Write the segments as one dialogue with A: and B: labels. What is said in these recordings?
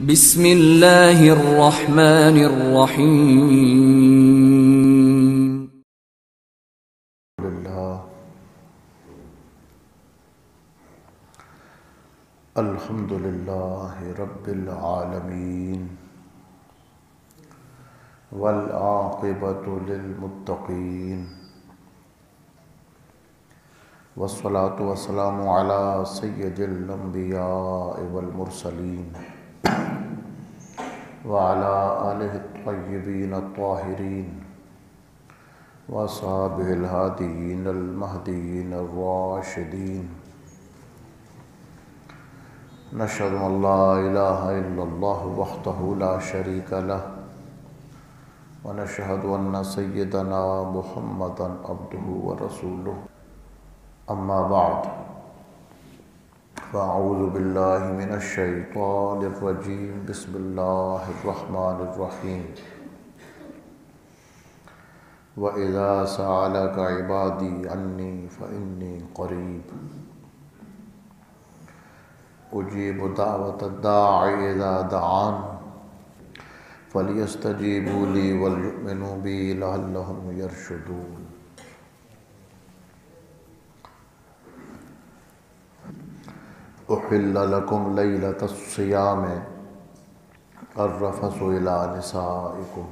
A: بسم اللہ الرحمن الرحیم۔
B: الحمد للہ رب العالمین والعاقبۃ للمتقین والصلاة والسلام علی سید الانبیاء والمرسلین وعلی آلہ الطیبین الطاہرین واصحابہ الہادیین المہدیین الراشدین۔ نشہد ان لا الہ الا اللہ وحدہ لا شریک لہ ونشہد ان سیدنا محمدا عبدہ ورسولہ، اما بعد فاعوذ باللہ من الشیطان الرجیم، بسم اللہ الرحمن الرحیم۔ وَإِذَا سَأَلَكَ عِبَادِي عَنِّي فَإِنِّي قَرِيبٌ أُجِيبُ دَعْوَةَ الدَّاعِ إِذَا دَعَانِ فَلْيَسْتَجِيبُوا لِي وَلْيُؤْمِنُوا بِي لَعَلَّهُمْ يَرْشُدُونَ۔ أُحِلَّ لَكُمْ لَيْلَةَ الصِّيَامِ الرَّفَثُ إِلَىٰ نِسَائِكُمْ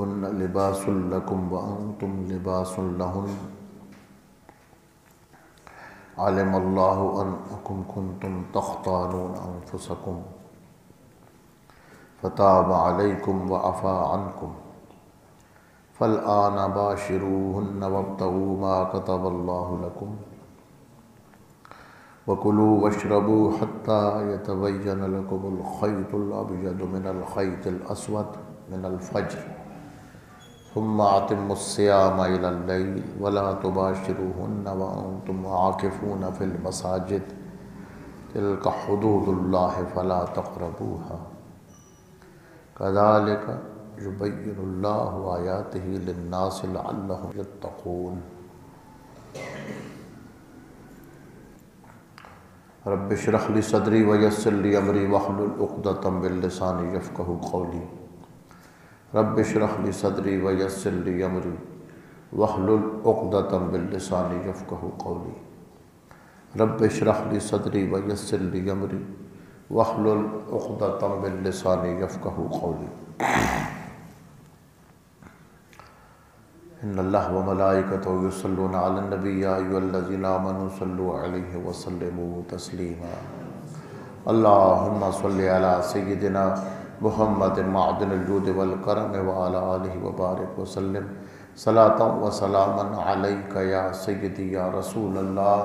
B: هُنَّ لِبَاسٌ لَكُمْ وَأَنْتُمْ لِبَاسٌ لَهُنَّ عَلِمَ اللَّهُ أَنَّكُمْ كُنْتُمْ تَخْتَانُونَ أَنفُسَكُمْ فَتَابَ عَلَيْكُمْ وَعَفَا عَنْكُمْ فَالْآنَ بَاشِرُوهُنَّ وَابْتَغُوا مَا كَتَبَ اللَّهُ لَكُمْ وَكُلُوا وَاشْرَبُوا حَتَّى يَتَبَيَّنَ لَكُمُ الْخَيْطُ الْأَبْيَضُ مِنَ الْخَيْطِ الْأَسْوَدِ مِنَ الْفَجْرِ ثُمَّ أَتِمُّوا الصِّيَامَ إِلَى اللَّيْلِ وَلَا تُبَاشِرُوهُنَّ وَأَنْتُمْ عَاكِفُونَ فِي الْمَسَاجِدِ تِلْكَ حُدُودُ اللَّهِ فَلَا تَقْرَبُوهَا كَذَلِكَ يُبَيِّنُ اللَّهُ آيَاتِهِ لِلنَّاسِ لَعَلَّهُمْ يَتَّقُونَ۔ رب اشرح لي صدري ويسر لي أمري واحلل عقدة من لساني يفقهوا قولي۔ رب اشرح لي صدري ويسر لي أمري واحلل عقدة من لساني يفقهوا قولي۔ رب اشرح لي صدري ويسر لي أمري واحلل عقدة من لساني يفقهوا قولي۔ ان اللہ وملائکتہ یصلون علی النبی یا ایھا الذین آمنوا صلوا علیہ وسلموا تسلیما۔ اللہم صل علی سیدنا محمد معدن الجود والکرم وعلی آلہ وبارک وسلم صلاۃ وسلاما علیک یا سیدی یا رسول اللہ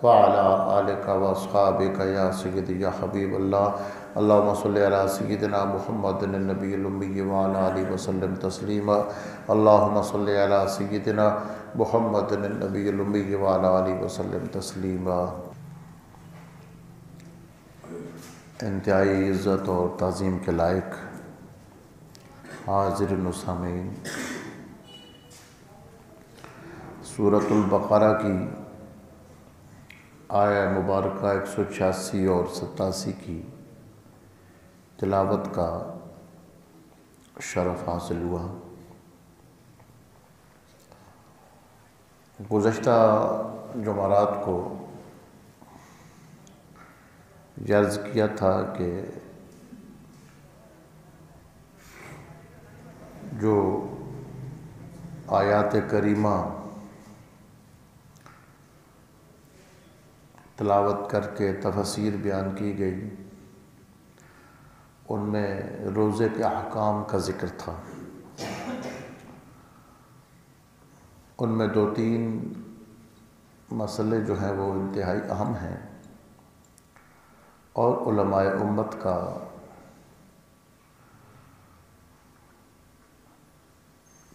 B: وعلی آلک واصحابک یا سیدی یا حبیب اللہ۔ اللہم صل علی سیدنا محمد النبی الامی وعلی آلہ وسلم تسلیما۔ اللہم صل علی سیدنا محمد النبی الامی وعلی آلہ وسلم تسلیما۔ انتہائی عزت اور تعظیم کے لائق حاضرین و سامعین، سورۃ البقرہ کی آیہ مبارکہ 186 اور 87 کی تلاوت کا شرف حاصل ہوا۔ گزشتہ جمعرات کو عرض کیا تھا کہ جو آیات کریمہ تلاوت کر کے تفسیر بیان کی گئی، ان میں روزے کے احکام کا ذکر تھا۔ ان میں 2-3 مسئلے جو ہیں وہ انتہائی اہم ہیں اور علماء امت کا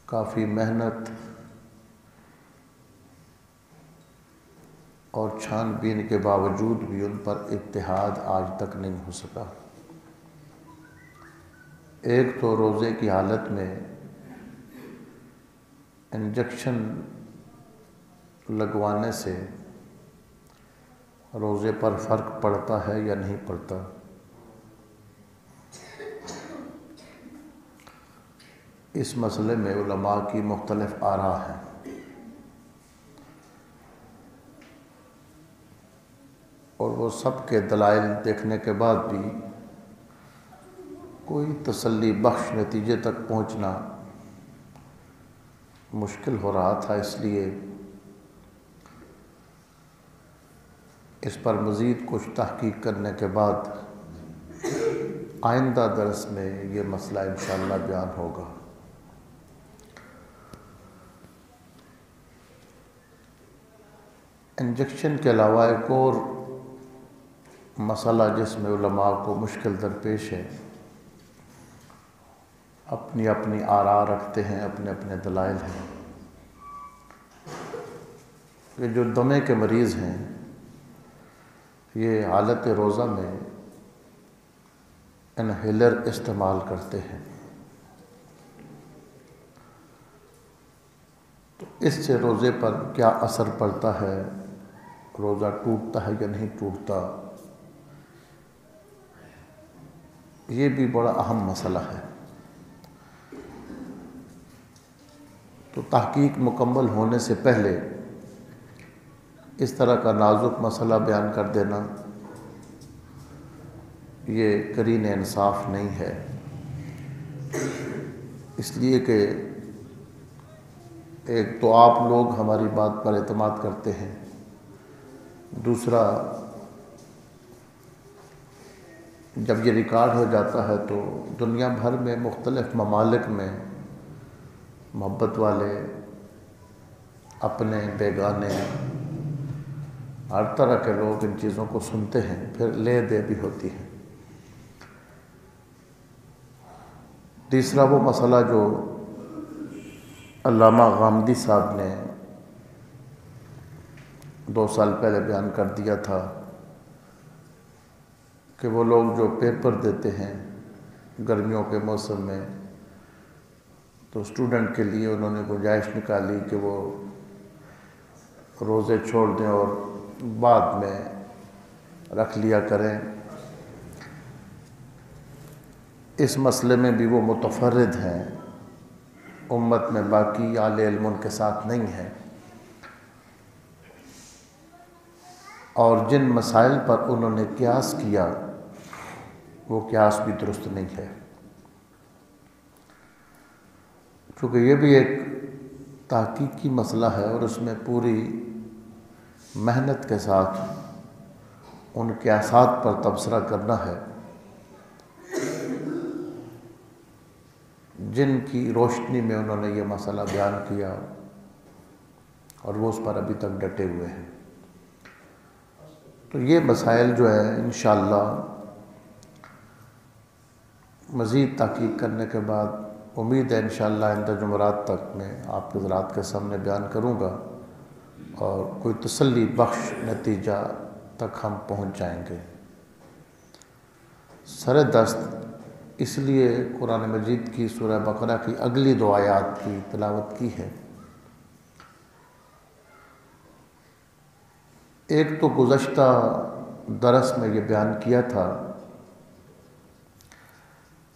B: کافی محنت اور چھان بین کے باوجود بھی ان پر اتحاد آج تک نہیں ہو سکا۔ ایک تو روزے کی حالت میں انجیکشن لگوانے سے روزے پر فرق پڑتا ہے یا نہیں پڑتا؟ اس مسئلے میں علماء کی مختلف آراء ہیں۔ اور وہ سب کے دلائل دیکھنے کے بعد بھی کوئی تسلی بخش نتیجے تک پہنچنا مشکل ہو رہا تھا، اس لیے اس پر مزید کچھ تحقیق کرنے کے بعد آئندہ درس میں یہ مسئلہ انشاءاللہ بیان ہوگا۔ انجیکشن کے علاوہ ایک اور مسئلہ جس میں علماء کو مشکل درپیش ہے، اپنی اپنی آراء رکھتے ہیں، اپنے اپنے دلائل ہیں، کہ جو دمے کے مریض ہیں یہ حالت روزہ میں انہیلر استعمال کرتے ہیں، تو اس سے روزے پر کیا اثر پڑتا ہے، روزہ ٹوٹتا ہے یا نہیں ٹوٹتا، یہ بھی بڑا اہم مسئلہ ہے۔ تو تحقیق مکمل ہونے سے پہلے اس طرح کا نازک مسئلہ بیان کر دینا یہ قرین انصاف نہیں ہے، اس لیے کہ ایک تو آپ لوگ ہماری بات پر اعتماد کرتے ہیں، دوسرا جب یہ ریکارڈ ہو جاتا ہے تو دنیا بھر میں مختلف ممالک میں محبت والے، اپنے بیگانے، ہر طرح کے لوگ ان چیزوں کو سنتے ہیں، پھر لے دے بھی ہوتی ہے۔ تیسرا وہ مسئلہ جو علامہ غامدی صاحب نے 2 سال پہلے بیان کر دیا تھا کہ وہ لوگ جو پیپر دیتے ہیں گرمیوں کے موسم میں، تو اسٹوڈنٹ کے لیے انہوں نے گنجائش نکالی کہ وہ روزے چھوڑ دیں اور بعد میں رکھ لیا کریں۔ اس مسئلے میں بھی وہ متفرد ہیں، امت میں باقی اہل علم ان کے ساتھ نہیں ہیں، اور جن مسائل پر انہوں نے قیاس کیا وہ قیاس بھی درست نہیں ہے، کیونکہ یہ بھی ایک تحقیقی مسئلہ ہے اور اس میں پوری محنت کے ساتھ ان قیاسات پر تبصرہ کرنا ہے جن کی روشنی میں انہوں نے یہ مسئلہ بیان کیا، اور وہ اس پر ابھی تک ڈٹے ہوئے ہیں۔ تو یہ مسائل جو ہیں انشاءاللہ مزید تحقیق کرنے کے بعد امید ہے انشاءاللہ آئندہ جمعرات تک میں آپ حضرات کے سامنے بیان کروں گا، اور کوئی تسلی بخش نتیجہ تک ہم پہنچ جائیں گے۔ سر دست اس لیے قرآن مجید کی سورہ بقرہ کی اگلی 2 آیات کی تلاوت کی ہے۔ ایک تو گزشتہ درس میں یہ بیان کیا تھا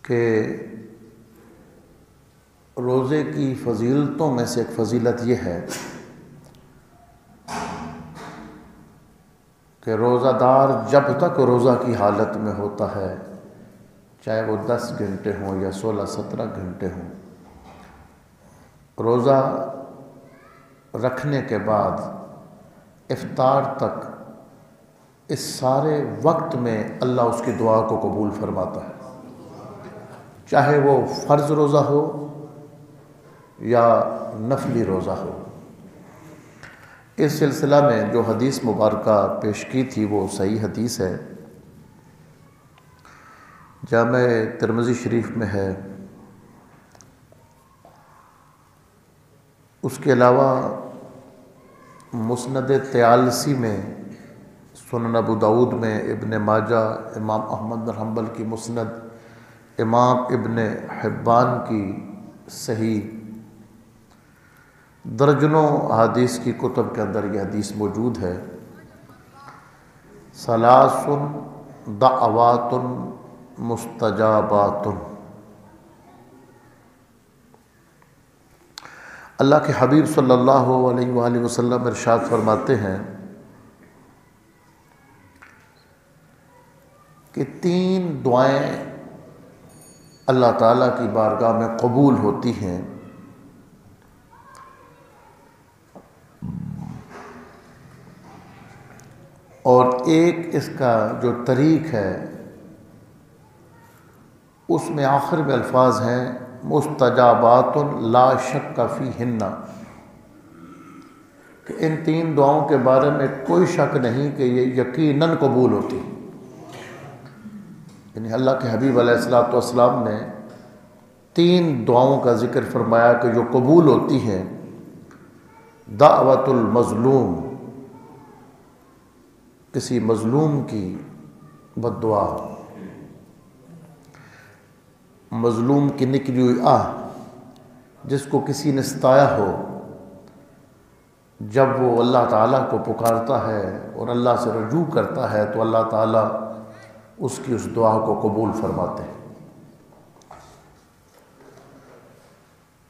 B: کہ روزے کی فضیلتوں میں سے ایک فضیلت یہ ہے کہ روزہ دار جب تک روزہ کی حالت میں ہوتا ہے، چاہے وہ 10 گھنٹے ہوں یا 16-17 گھنٹے ہوں، روزہ رکھنے کے بعد افطار تک اس سارے وقت میں اللہ اس کی دعا کو قبول فرماتا ہے، چاہے وہ فرض روزہ ہو یا نفلی روزہ ہو۔ اس سلسلہ میں جو حدیث مبارکہ پیش کی تھی وہ صحیح حدیث ہے، جامع ترمذی شریف میں ہے۔ اس کے علاوہ مسند طیالسی میں، سنن ابو داود میں، ابن ماجہ، امام احمد بن حنبل کی مسند، امام ابن حبان کی صحیح، درجنوں احادیث کی کتب کے اندر یہ حدیث موجود ہے ثلاث دعوات مستجابات۔ اللہ کے حبیب صلی اللہ علیہ وآلہ وسلم ارشاد فرماتے ہیں کہ 3 دعائیں اللہ تعالیٰ کی بارگاہ میں قبول ہوتی ہیں، اور ایک اس کا جو طریق ہے اس میں آخر میں الفاظ ہیں مستجابات لا شک فیہن، کہ ان 3 دعاؤں کے بارے میں کوئی شک نہیں کہ یہ یقیناً قبول ہوتی۔ یعنی اللہ کے حبیب علیہ الصلوۃ والسلام نے 3 دعاؤں کا ذکر فرمایا کہ جو قبول ہوتی ہیں۔ دعوت المظلوم، کسی مظلوم کی بد دعا، مظلوم کی نکلی ہوئی آہ جس کو کسی نے ستایا ہو، جب وہ اللہ تعالیٰ کو پکارتا ہے اور اللہ سے رجوع کرتا ہے تو اللہ تعالیٰ اس کی اس دعا کو قبول فرماتے ہیں۔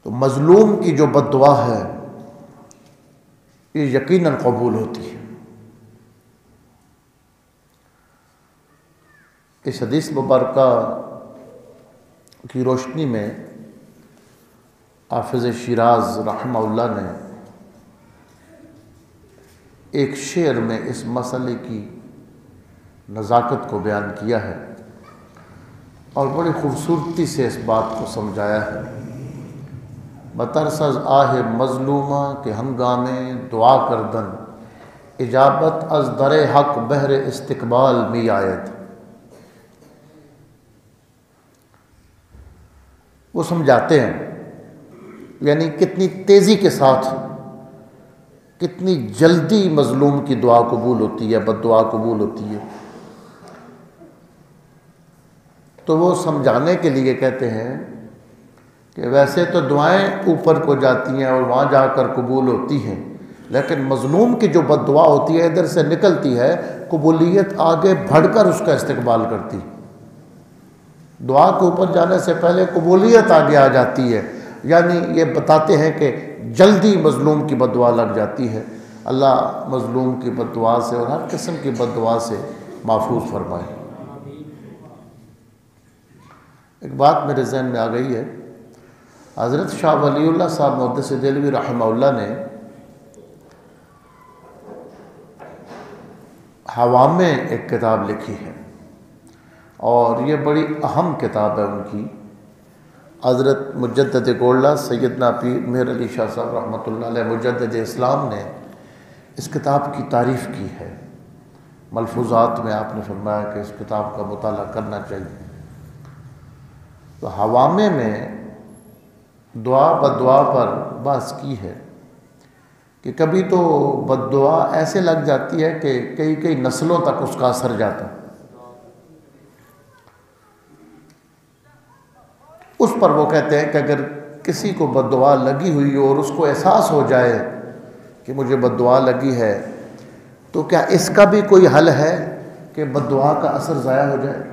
B: تو مظلوم کی جو بد دعا ہے یہ یقیناً قبول ہوتی ہے۔ اس حدیث مبارکہ کی روشنی میں حافظ شیراز رحمہ اللہ نے ایک شعر میں اس مسئلے کی نزاکت کو بیان کیا ہے اور بڑی خوبصورتی سے اس بات کو سمجھایا ہے۔ بترسز آہ مظلومہ کے ہنگامے دعا کردن، اجابت از در حق بہر استقبال می آید۔ وہ سمجھاتے ہیں یعنی کتنی تیزی کے ساتھ، کتنی جلدی مظلوم کی دعا قبول ہوتی ہے، بد دعا قبول ہوتی ہے۔ تو وہ سمجھانے کے لیے کہتے ہیں کہ ویسے تو دعائیں اوپر کو جاتی ہیں اور وہاں جا کر قبول ہوتی ہیں، لیکن مظلوم کی جو بد دعا ہوتی ہے ادھر سے نکلتی ہے، قبولیت آگے بڑھ کر اس کا استقبال کرتی۔ دعا کے اوپر جانے سے پہلے قبولیت آگے آ جاتی ہے، یعنی یہ بتاتے ہیں کہ جلدی مظلوم کی بد دعا لگ جاتی ہے۔ اللہ مظلوم کی بد دعا سے اور ہر قسم کی بد دعا سے محفوظ فرمائے۔ ایک بات میرے ذہن میں آ گئی ہے، حضرت شاہ ولی اللہ صاحب محدث دہلوی رحمہ اللہ نے حوام میں ایک کتاب لکھی ہے اور یہ بڑی اہم کتاب ہے ان کی۔ حضرت مجدد گولڈہ سیدنا پیر مہر علی شاہ صاحب رحمۃ اللہ علیہ مجدد اسلام نے اس کتاب کی تعریف کی ہے۔ ملفوظات میں آپ نے فرمایا کہ اس کتاب کا مطالعہ کرنا چاہیے۔ تو حوامے میں دعا بد دعا پر بحث کی ہے کہ کبھی تو بد دعا ایسے لگ جاتی ہے کہ کئی نسلوں تک اس کا اثر جاتا ہے۔ اس پر وہ کہتے ہیں کہ اگر کسی کو بد دعا لگی ہوئی اور اس کو احساس ہو جائے کہ مجھے بد دعا لگی ہے تو کیا اس کا بھی کوئی حل ہے کہ بد دعا کا اثر ضائع ہو جائے؟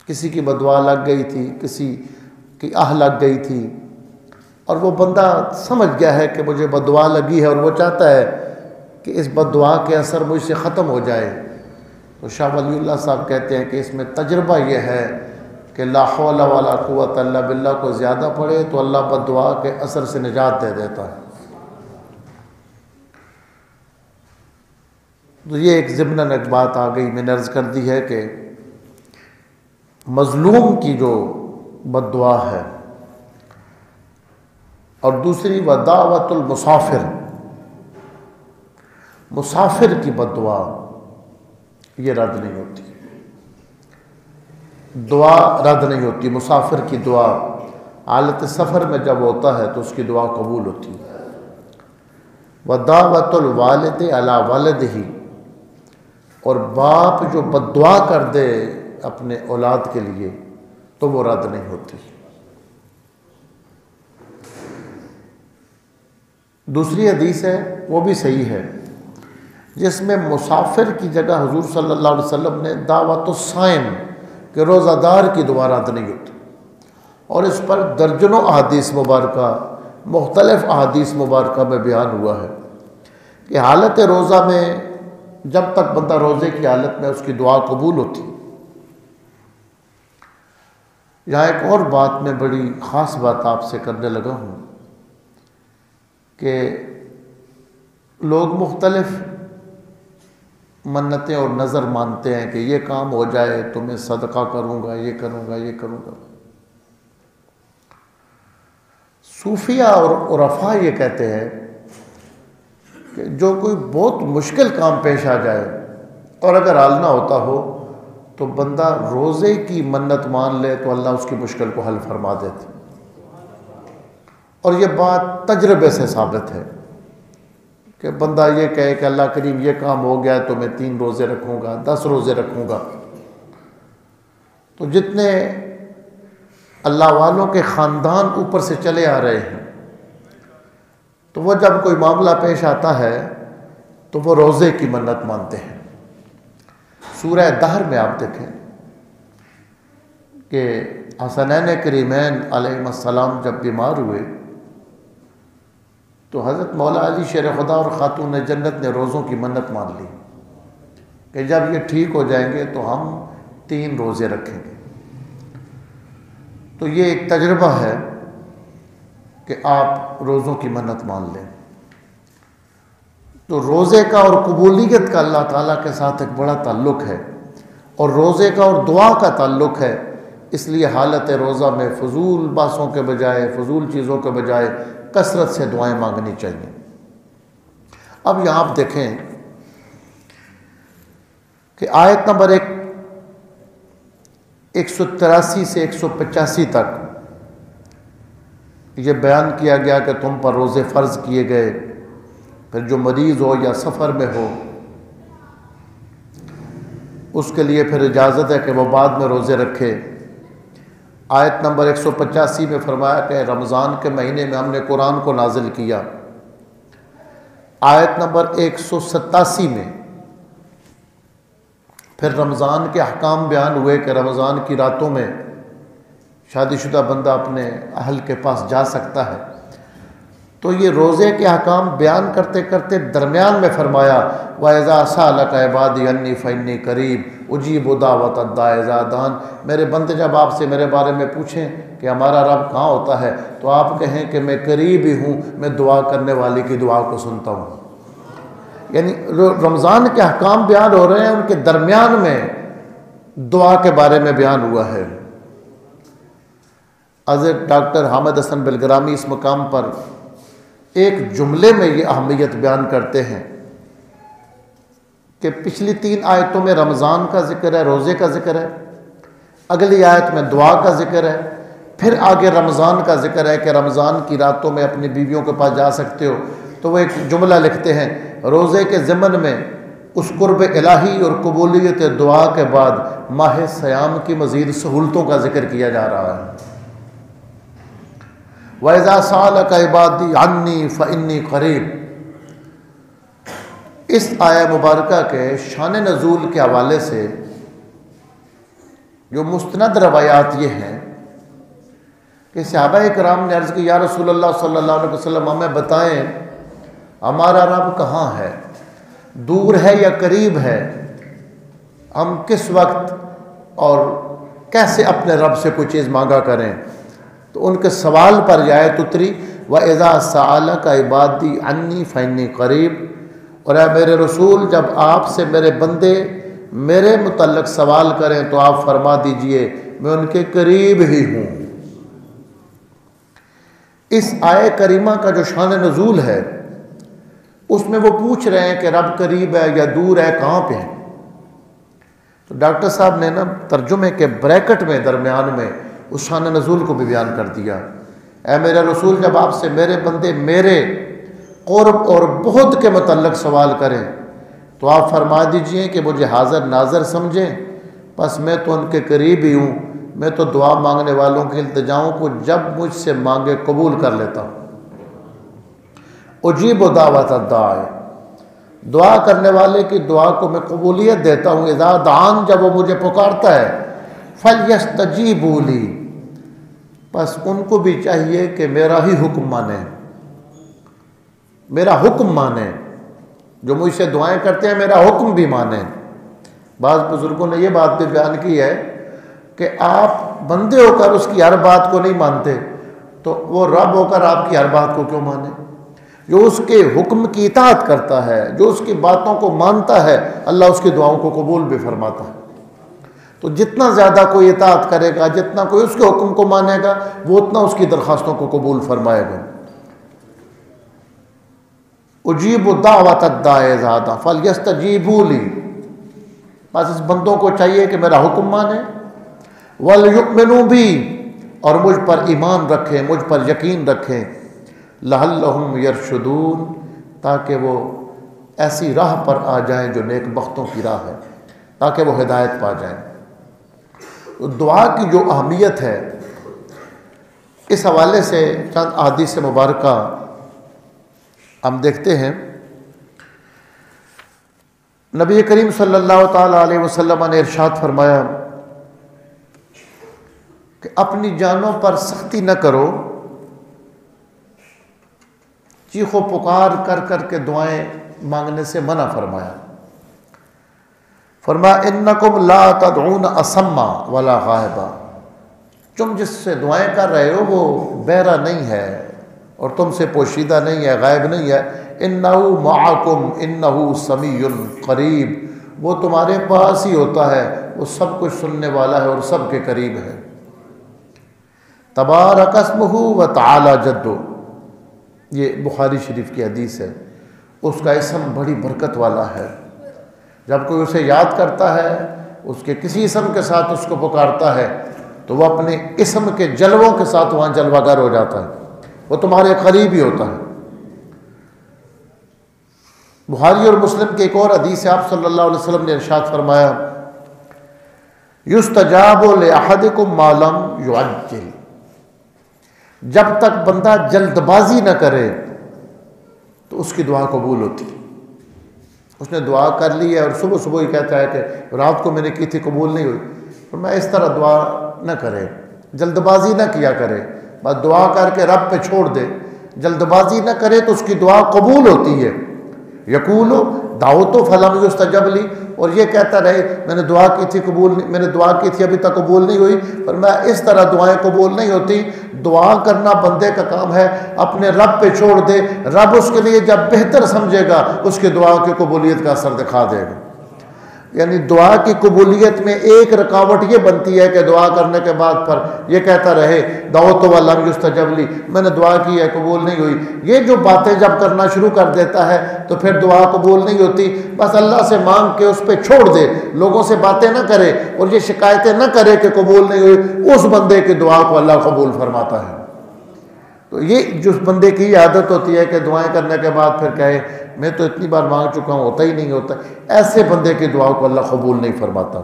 B: کسی کی بد دعا لگ گئی تھی، کسی کی آہ لگ گئی تھی اور وہ بندہ سمجھ گیا ہے کہ مجھے بد دعا لگی ہے اور وہ چاہتا ہے کہ اس بد دعا کے اثر مجھ سے ختم ہو جائے، تو شاہ ولی اللہ صاحب کہتے ہیں کہ اس میں تجربہ یہ ہے کہ لا حول ولا قوت الا باللہ کو زیادہ پڑھے تو اللہ بد دعا کے اثر سے نجات دے دیتا ہے۔ تو یہ ایک ضمناً ایک بات آ گئی، میں نے عرض کر دی ہے کہ مظلوم کی جو بد دعا ہے، اور دوسری ودعوت المسافر، مسافر کی بد دعا یہ رد نہیں ہوتی، دعا رد نہیں ہوتی۔ مسافر کی دعا حالت سفر میں جب ہوتا ہے تو اس کی دعا قبول ہوتی ہے۔ ودعوت الوالد علی ولدہ، اور باپ جو بد دعا کر دے اپنے اولاد کے لیے تو وہ رد نہیں ہوتی۔ دوسری حدیث ہے وہ بھی صحیح ہے جس میں مسافر کی جگہ حضور صلی اللہ علیہ وسلم نے دعوت الصائم کہ روزہ دار کی دعا رد نہیں ہوتی، اور اس پر درجنوں احادیث مبارکہ مختلف احادیث مبارکہ میں بیان ہوا ہے کہ حالت روزہ میں جب تک بندہ روزے کی حالت میں اس کی دعا قبول ہوتی۔ یہاں ایک اور بات میں بڑی خاص بات آپ سے کرنے لگا ہوں کہ لوگ مختلف منتیں اور نظر مانتے ہیں کہ یہ کام ہو جائے تو میں صدقہ کروں گا، یہ کروں گا، یہ کروں گا۔ صوفیہ اور عرفاء یہ کہتے ہیں کہ جو کوئی بہت مشکل کام پیش آ جائے اور اگر حل نہ ہوتا ہو تو بندہ روزے کی منت مان لے تو اللہ اس کی مشکل کو حل فرما دیتے، اور یہ بات تجربے سے ثابت ہے کہ بندہ یہ کہے کہ اللہ کریم یہ کام ہو گیا تو میں 3 روزے رکھوں گا، 10 روزے رکھوں گا۔ تو جتنے اللہ والوں کے خاندان اوپر سے چلے آ رہے ہیں تو وہ جب کوئی معاملہ پیش آتا ہے تو وہ روزے کی منت مانتے ہیں۔ سورہ دہر میں آپ دیکھیں کہ حسنین کریمین علیہ السلام جب بیمار ہوئے تو حضرت مولا علی شیر خدا اور خاتون جنت نے روزوں کی منت مان لی کہ جب یہ ٹھیک ہو جائیں گے تو ہم 3 روزے رکھیں گے۔ تو یہ ایک تجربہ ہے کہ آپ روزوں کی منت مان لیں۔ تو روزے کا اور قبولیت کا اللہ تعالیٰ کے ساتھ ایک بڑا تعلق ہے، اور روزے کا اور دعا کا تعلق ہے، اس لیے حالت روزہ میں فضول باتوں کے بجائے، فضول چیزوں کے بجائے کثرت سے دعائیں مانگنی چاہیے۔ اب یہاں آپ دیکھیں کہ آیت نمبر 183 سے 185 تک یہ بیان کیا گیا کہ تم پر روزے فرض کیے گئے، پھر جو مریض ہو یا سفر میں ہو اس کے لیے پھر اجازت ہے کہ وہ بعد میں روزے رکھے۔ آیت نمبر 185 میں فرمایا کہ رمضان کے مہینے میں ہم نے قرآن کو نازل کیا۔ آیت نمبر 187 میں پھر رمضان کے احکام بیان ہوئے کہ رمضان کی راتوں میں شادی شدہ بندہ اپنے اہل کے پاس جا سکتا ہے۔ تو یہ روزے کے احکام بیان کرتے کرتے درمیان میں فرمایا وَإِذَا سَأَلَكَ عِبَادِي عَنِّي فَإِنِّي قَرِيبٌ أُجِيبُ دَعْوَةَ الدَّاعِ إِذَا دَعَانِ۔ میرے بندے جب آپ سے میرے بارے میں پوچھیں کہ ہمارا رب کہاں ہوتا ہے تو آپ کہیں کہ میں قریب ہی ہوں، میں دعا کرنے والے کی دعا کو سنتا ہوں۔ یعنی رمضان کے احکام بیان ہو رہے ہیں، ان کے درمیان میں دعا کے بارے میں بیان ہوا ہے۔ حضرت ڈاکٹر حامد حسن بلگرامی اس مقام پر ایک جملے میں یہ اہمیت بیان کرتے ہیں کہ پچھلی 3 آیتوں میں رمضان کا ذکر ہے، روزے کا ذکر ہے، اگلی آیت میں دعا کا ذکر ہے، پھر آگے رمضان کا ذکر ہے کہ رمضان کی راتوں میں اپنی بیویوں کے پاس جا سکتے ہو۔ تو وہ ایک جملہ لکھتے ہیں روزے کے ضمن میں اس قرب الہی اور قبولیت دعا کے بعد ماہ صیام کی مزید سہولتوں کا ذکر کیا جا رہا ہے۔ وَإِذَا سَأَلَكَ عِبَادِي عَنِّي فَإِنِّي قَرِيبٌ۔ اس آیہ مبارکہ کے شان نزول کے حوالے سے جو مستند روایات یہ ہیں کہ صحابہ کرام نے عرض کی یا رسول اللہ صلی اللہ علیہ وسلم ہمیں بتائیں ہمارا رب کہاں ہے، دور ہے یا قریب ہے، ہم کس وقت اور کیسے اپنے رب سے کوئی چیز مانگا کریں۔ تو ان کے سوال پر یہ آیت اتری وَإِذَا سَأَلَكَ عِبَادِي عَنِّي فَإِنِّي قَرِيبٌ۔ اور اے میرے رسول جب آپ سے میرے بندے میرے متعلق سوال کریں تو آپ فرما دیجئے میں ان کے قریب ہی ہوں۔ اس آیہ کریمہ کا جو شان نزول ہے اس میں وہ پوچھ رہے ہیں کہ رب قریب ہے یا دور ہے، کہاں پہ ہے۔ تو ڈاکٹر صاحب نے ترجمے کے بریکٹ میں درمیان میں اس شان نزول کو بھی بیان کر دیا۔ اے میرے رسول جب آپ سے میرے بندے میرے قرب اور بہت کے متعلق سوال کریں تو آپ فرما دیجئے کہ مجھے حاضر ناظر سمجھیں، بس میں تو ان کے قریب ہی ہوں، میں تو دعا مانگنے والوں کے التجاؤں کو جب مجھ سے مانگے قبول کر لیتا ہوں۔ اجیب دعوت الداعی، دعا کرنے والے کی دعا کو میں قبولیت دیتا ہوں. اذا دعان، جب وہ مجھے پکارتا ہے، فلیستجیبوا لی، بس ان کو بھی چاہیے کہ میرا ہی حکم مانیں، میرا حکم مانیں. جو مجھ سے دعائیں کرتے ہیں میرا حکم بھی مانیں. بعض بزرگوں نے یہ بات بھی بیان کی ہے کہ آپ بندے ہو کر اس کی ہر بات کو نہیں مانتے تو وہ رب ہو کر آپ کی ہر بات کو کیوں مانے؟ جو اس کے حکم کی اطاعت کرتا ہے، جو اس کی باتوں کو مانتا ہے، اللہ اس کی دعاؤں کو قبول بھی فرماتا ہے. تو جتنا زیادہ کوئی اطاعت کرے گا، جتنا کوئی اس کے حکم کو مانے گا، وہ اتنا اس کی درخواستوں کو قبول فرمائے گا. اجیب دعوت الداعی اذا دعا فلیستجیبوا لی، بس اس بندوں کو چاہیے کہ میرا حکم مانیں. وَلْيُؤْمِنُوا بِی، اور مجھ پر ایمان رکھیں، مجھ پر یقین رکھیں. لَعَلَّهُمْ يَرْشُدُونَ، تاکہ وہ ایسی راہ پر آ جائیں جو نیک بختوں کی راہ ہے، تاکہ وہ ہدایت پا جائیں. تو دعا کی جو اہمیت ہے، اس حوالے سے چند احادیث مبارکہ ہم دیکھتے ہیں. نبی کریم صلی اللہ تعالیٰ علیہ وسلم نے ارشاد فرمایا کہ اپنی جانوں پر سختی نہ کرو، چیخ و پکار کر کر کے دعائیں مانگنے سے منع فرمایا. فرمایا انکم لا تدعون اصما ولا غائبا، تم جس سے دعائیں کر رہے ہو وہ بہرا نہیں ہے اور تم سے پوشیدہ نہیں ہے، غائب نہیں ہے. انہو معکم انہو سمیع قریب، وہ تمہارے پاس ہی ہوتا ہے، وہ سب کچھ سننے والا ہے اور سب کے قریب ہے. تبارک اسمہ و تعالی جدہ، یہ بخاری شریف کی حدیث ہے. اس کا اسم بڑی برکت والا ہے. جب کوئی اسے یاد کرتا ہے، اس کے کسی اسم کے ساتھ اس کو پکارتا ہے، تو وہ اپنے اسم کے جلووں کے ساتھ وہاں جلوہ گر ہو جاتا ہے، وہ تمہارے قریب ہی ہوتا ہے. بخاری اور مسلم کے ایک اور حدیث ہے، آپ صلی اللہ علیہ وسلم نے ارشاد فرمایا یستجاب لأحدکم ما لم یعجل، جب تک بندہ جلد بازی نہ کرے تو اس کی دعا قبول ہوتی. اس نے دعا کر لی ہے اور صبح صبح ہی کہتا ہے کہ رات کو میں نے کی تھی قبول نہیں ہوئی، اور میں اس طرح دعا نہ کرے، جلد بازی نہ کیا کرے، بس دعا کر کے رب پہ چھوڑ دے. جلد بازی نہ کرے تو اس کی دعا قبول ہوتی ہے. یقول دعوت فلم یستجب لی، اور یہ کہتا رہے میں نے دعا کی تھی قبول نہیں، میں نے دعا کی تھی ابھی تک قبول نہیں ہوئی. پر میں اس طرح دعائیں قبول نہیں ہوتی. دعا کرنا بندے کا کام ہے، اپنے رب پہ چھوڑ دے، رب اس کے لیے جب بہتر سمجھے گا اس کی دعا کی قبولیت کا اثر دکھا دے گا. یعنی دعا کی قبولیت میں ایک رکاوٹ یہ بنتی ہے کہ دعا کرنے کے بعد پر یہ کہتا رہے دعوت ولم یستجب لی، میں نے دعا کی ہے قبول نہیں ہوئی. یہ جو باتیں جب کرنا شروع کر دیتا ہے تو پھر دعا قبول نہیں ہوتی. بس اللہ سے مانگ کے اس پہ چھوڑ دے، لوگوں سے باتیں نہ کرے اور یہ شکایتیں نہ کرے کہ قبول نہیں ہوئی، اس بندے کی دعا کو اللہ قبول فرماتا ہے. تو یہ جو بندے کی عادت ہوتی ہے کہ دعائیں کرنے کے بعد پھر کہے میں تو اتنی بار مانگ چکا ہوں ہوتا ہی نہیں ہوتا، ایسے بندے کی دعا کو اللہ قبول نہیں فرماتا.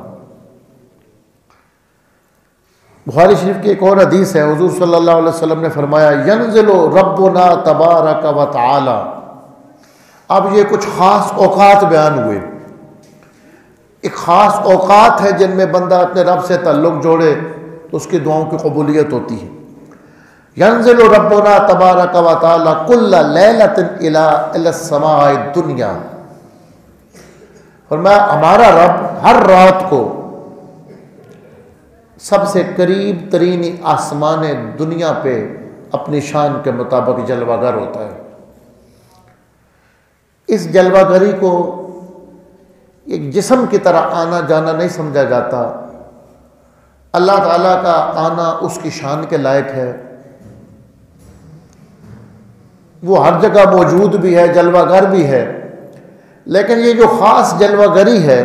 B: بخاری شریف کی ایک اور حدیث ہے، حضور صلی اللہ علیہ وسلم نے فرمایا ینزل ربنا تبارک و تعالی. اب یہ کچھ خاص اوقات بیان ہوئے. ایک خاص اوقات ہے جن میں بندہ اپنے رب سے تعلق جوڑے تو اس کی دعاؤں کی قبولیت ہوتی ہے. ینزل ربنا تبارک و تعالی کل لیلۃ الی السماء الدنیا، فرمایا ہمارا رب ہر رات کو سب سے قریب ترین آسمان دنیا پہ اپنی شان کے مطابق جلوہ گر ہوتا ہے. اس جلوہ گری کو ایک جسم کی طرح آنا جانا نہیں سمجھا جاتا. اللہ تعالیٰ کا آنا اس کی شان کے لائق ہے. وہ ہر جگہ موجود بھی ہے، جلوہ گر بھی ہے، لیکن یہ جو خاص جلوہ گری ہے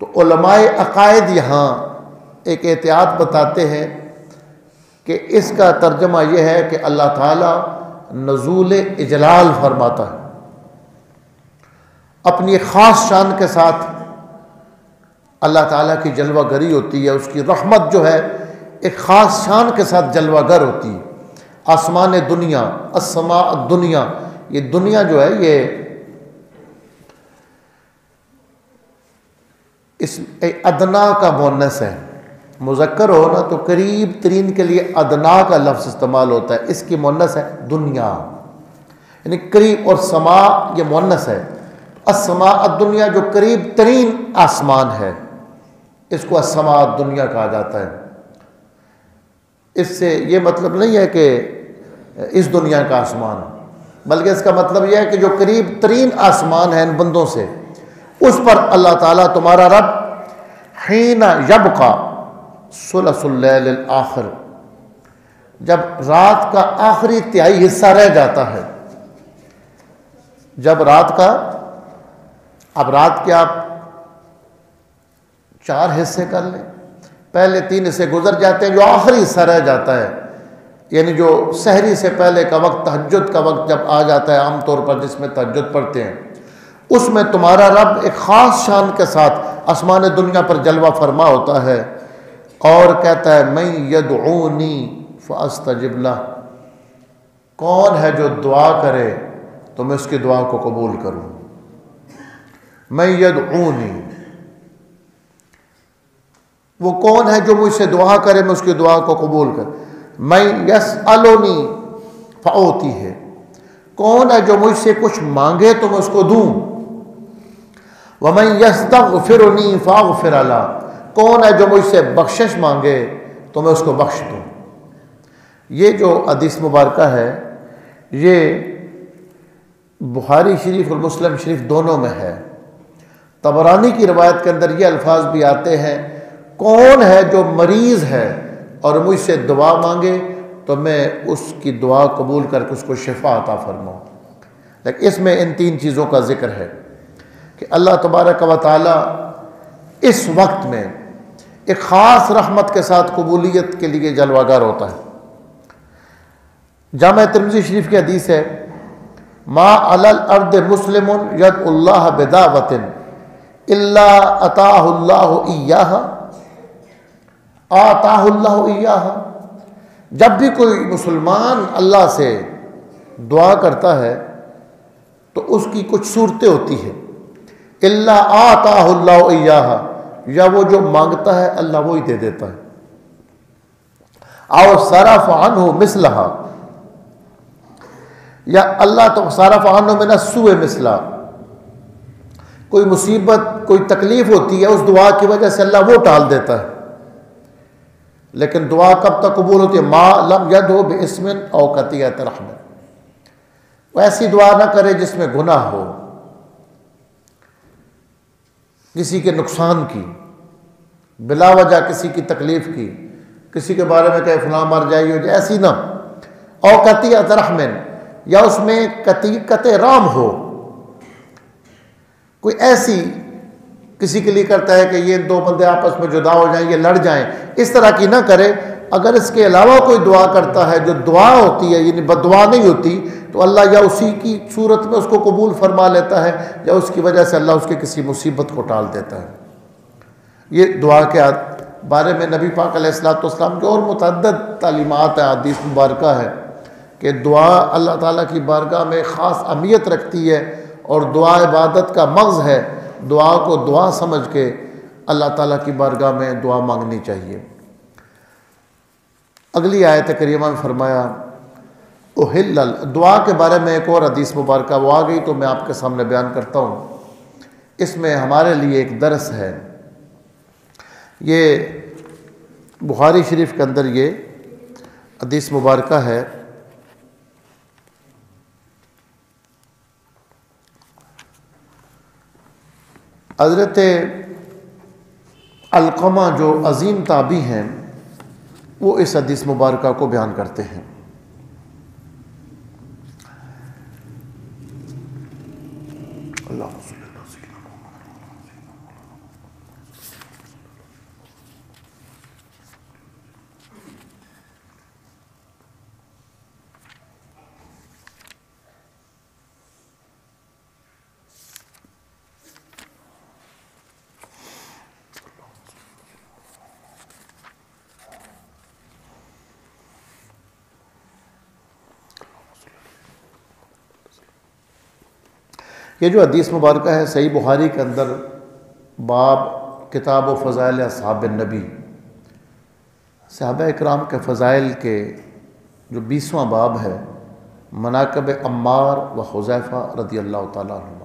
B: تو علماء عقائد یہاں ایک احتیاط بتاتے ہیں کہ اس کا ترجمہ یہ ہے کہ اللہ تعالیٰ نزول اجلال فرماتا ہے. اپنی ایک خاص شان کے ساتھ اللہ تعالیٰ کی جلوہ گری ہوتی ہے. اس کی رحمت جو ہے ایک خاص شان کے ساتھ جلوہ گر ہوتی ہے. آسمان دنیا، السماء الدنیا، یہ دنیا جو ہے یہ اس ادنا کا مؤنث ہے، مذکر ہو نا تو قریب ترین کے لیے ادنا کا لفظ استعمال ہوتا ہے، اس کی مؤنث ہے دنیا، یعنی قریب، اور سما یہ مؤنث ہے، السماء الدنیا جو قریب ترین آسمان ہے، اس کو السماء الدنیا کہا جاتا ہے۔ اس سے یہ مطلب نہیں ہے کہ اس دنیا کا آسمان، بلکہ اس کا مطلب یہ ہے کہ جو قریب ترین آسمان ہے ان بندوں سے، اس پر اللہ تعالیٰ تمہارا رب حین یبقا ثلث اللیل الآخر، جب رات کا آخری تہائی حصہ رہ جاتا ہے، جب رات کا، اب رات کے آپ 4 حصے کر لیں، پہلے 3 حصے گزر جاتے ہیں، جو آخری حصہ رہ جاتا ہے، یعنی جو سحری سے پہلے کا وقت، تہجد کا وقت جب آ جاتا ہے عام طور پر جس میں تہجد پڑھتے ہیں، اس میں تمہارا رب ایک خاص شان کے ساتھ آسمان دنیا پر جلوہ فرما ہوتا ہے اور کہتا ہے من یدعونی فاستجب لہ، کون ہے جو دعا کرے تو میں اس کی دعا کو قبول کروں، من یدعونی، وہ کون ہے جو مجھ سے دعا کرے میں اس کی دعا کو قبول کروں، من یسألونی فاعطیہ ہے، کون ہے جو مجھ سے کچھ مانگے تو میں اس کو دوں، ومن یستغفرنی فاغفر لہ، کون ہے جو مجھ سے بخشش مانگے تو میں اس کو بخش دوں۔ یہ جو حدیث مبارکہ ہے یہ بخاری شریف اور مسلم شریف دونوں میں ہے۔ طبرانی کی روایت کے اندر یہ الفاظ بھی آتے ہیں، کون ہے جو مریض ہے اور مجھ سے دعا مانگے تو میں اس کی دعا قبول کر کے اس کو شفا عطا فرماؤں۔ لیکن اس میں ان 3 چیزوں کا ذکر ہے کہ اللہ تبارک و تعالی اس وقت میں ایک خاص رحمت کے ساتھ قبولیت کے لیے جلوہ گر ہوتا ہے۔ جامع ترمذی شریف کی حدیث ہے، ما علی الارض مسلم یدعو اللہ بدعوۃ الا اتاہ اللہ ایاہا، آتاہ اللہ ایاہا، جب بھی کوئی مسلمان اللہ سے دعا کرتا ہے تو اس کی کچھ صورتیں ہوتی ہیں، الا آتاہ اللہ ایاہا، یا وہ جو مانگتا ہے اللہ وہی دے دیتا ہے، او صرف عنہ مثلہا، یا اللہ تو صرف عنہ من السوء مثلہ، کوئی مصیبت کوئی تکلیف ہوتی ہے اس دعا کی وجہ سے اللہ وہ ٹال دیتا ہے، لیکن دعا کب تک قبول ہوتی ہے؟ ما لم یدعو باسم او قطیعۃ رحم، وہ ایسی دعا نہ کرے جس میں گناہ ہو، کسی کے نقصان کی، بلا وجہ کسی کی تکلیف کی، کسی کے بارے میں کہے فلاں مر جائے ہو، ایسی نہ، او قطیعۃ رحم، یا اس میں قطع رحم ہو، کوئی ایسی کسی کے لیے کرتا ہے کہ یہ 2 بندے آپس میں جدا ہو جائیں، یہ لڑ جائیں، اس طرح کی نہ کرے۔ اگر اس کے علاوہ کوئی دعا کرتا ہے جو دعا ہوتی ہے یعنی بد دعا نہیں ہوتی، تو اللہ یا اسی کی صورت میں اس کو قبول فرما لیتا ہے یا اس کی وجہ سے اللہ اس کے کسی مصیبت کو ٹال دیتا ہے۔ یہ دعا کے بارے میں نبی پاک علیہ الصلوۃ والسلام کے اور متعدد تعلیمات ہیں، حدیث مبارکہ ہے کہ دعا اللہ تعالیٰ کی بارگاہ میں خاص اہمیت رکھتی ہے اور دعا عبادت کا مغز ہے، دعا کو دعا سمجھ کے اللہ تعالیٰ کی بارگاہ میں دعا مانگنی چاہیے۔ اگلی آیت کریمہ میں فرمایا احل، دعا کے بارے میں ایک اور حدیث مبارکہ وہ آ گئی تو میں آپ کے سامنے بیان کرتا ہوں، اس میں ہمارے لیے ایک درس ہے۔ یہ بخاری شریف کے اندر یہ حدیث مبارکہ ہے، حضرت علقمہ جو عظیم تابعی ہیں وہ اس حدیث مبارکہ کو بیان کرتے ہیں۔ اللہ یہ جو حدیث مبارکہ ہے صحیح بخاری کے اندر باب کتاب و فضائل اصحاب النبی، صحابہ اکرام کے فضائل کے جو 20واں باب ہے، مناقب عمار و حذیفہ رضی اللہ تعالیٰ عنہ،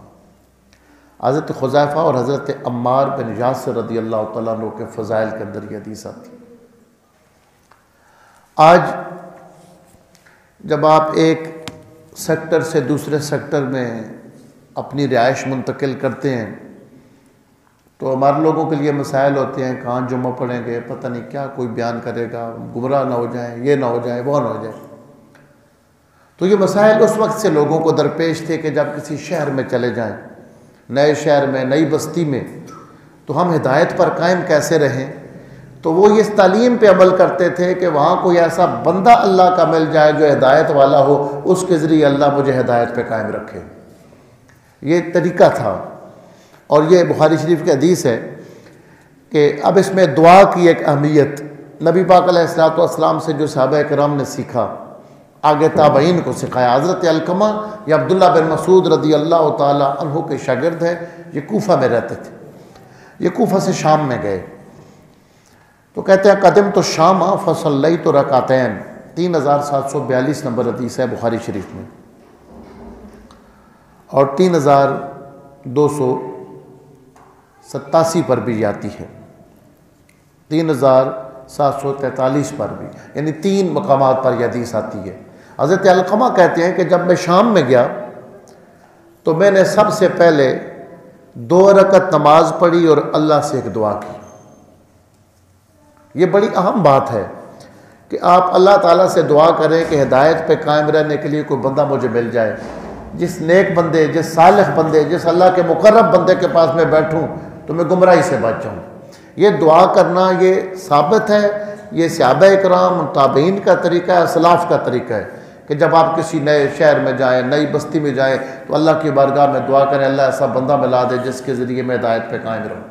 B: حضرت حذیفہ اور حضرت عمار بن یاسر رضی اللہ تعالیٰ عنہ کے فضائل کے اندر یہ حدیث آتی ہے۔ آج جب آپ ایک سیکٹر سے دوسرے سیکٹر میں اپنی رہائش منتقل کرتے ہیں تو ہمارے لوگوں کے لیے مسائل ہوتے ہیں، کہاں جمعہ پڑھیں گے، پتہ نہیں کیا کوئی بیان کرے گا، گمراہ نہ ہو جائیں، یہ نہ ہو جائے، وہ نہ ہو جائے۔ تو یہ مسائل اس وقت سے لوگوں کو درپیش تھے کہ جب کسی شہر میں چلے جائیں، نئے شہر میں، نئی بستی میں، تو ہم ہدایت پر قائم کیسے رہیں۔ تو وہ اس تعلیم پہ عمل کرتے تھے کہ وہاں کوئی ایسا بندہ اللہ کا مل جائے جو ہدایت والا ہو، اس کے ذریعے اللہ مجھے ہدایت پہ قائم رکھے۔ یہ طریقہ تھا، اور یہ بخاری شریف کی حدیث ہے کہ اب اس میں دعا کی ایک اہمیت نبی پاک علیہ السلام سے جو صحابہ کرام نے سیکھا، آگے تابعین کو سکھایا۔ حضرت علقمہ یا عبداللہ بن مسعود رضی اللہ تعالی عنہ کے شاگرد ہیں، یہ کوفہ میں رہتے تھے، یہ کوفہ سے شام میں گئے تو کہتے ہیں قدمت الشام فصلیت رکعتین، 3742 نمبر حدیث ہے بخاری شریف میں، اور 3287 پر بھی آتی ہے، 3743 پر بھی، یعنی 3 مقامات پر یہ حدیث آتی ہے۔ حضرت علقمہ کہتے ہیں کہ جب میں شام میں گیا تو میں نے سب سے پہلے 2 رکعت نماز پڑھی اور اللہ سے ایک دعا کی۔ یہ بڑی اہم بات ہے کہ آپ اللہ تعالیٰ سے دعا کریں کہ ہدایت پہ قائم رہنے کے لیے کوئی بندہ مجھے مل جائے، جس نیک بندے، جس صالح بندے، جس اللہ کے مقرب بندے کے پاس میں بیٹھوں تو میں گمراہی سے بچ جاؤں۔ یہ دعا کرنا یہ ثابت ہے، یہ صحابہ اکرام تابعین کا طریقہ ہے، اسلاف کا طریقہ ہے کہ جب آپ کسی نئے شہر میں جائیں، نئی بستی میں جائیں تو اللہ کی بارگاہ میں دعا کریں اللہ ایسا بندہ ملا دے جس کے ذریعے میں ہدایت پہ قائم رہوں۔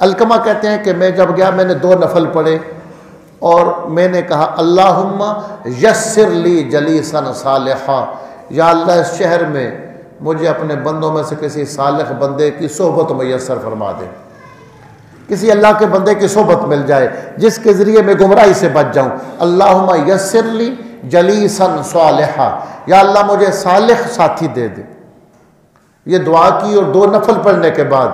B: علقمہ کہتے ہیں کہ میں جب گیا میں نے 2 نفل پڑھے اور میں نے کہا اللہم یسر لی جلیسا صالحا، یا اللہ اس شہر میں مجھے اپنے بندوں میں سے کسی صالح بندے کی صحبت میسر فرما دے، کسی اللہ کے بندے کی صحبت مل جائے جس کے ذریعے میں گمراہی سے بچ جاؤں۔ اللہم یسر لی جلیسا صالحا، یا اللہ مجھے صالح ساتھی دے دے۔ یہ دعا کی اور 2 نفل پڑھنے کے بعد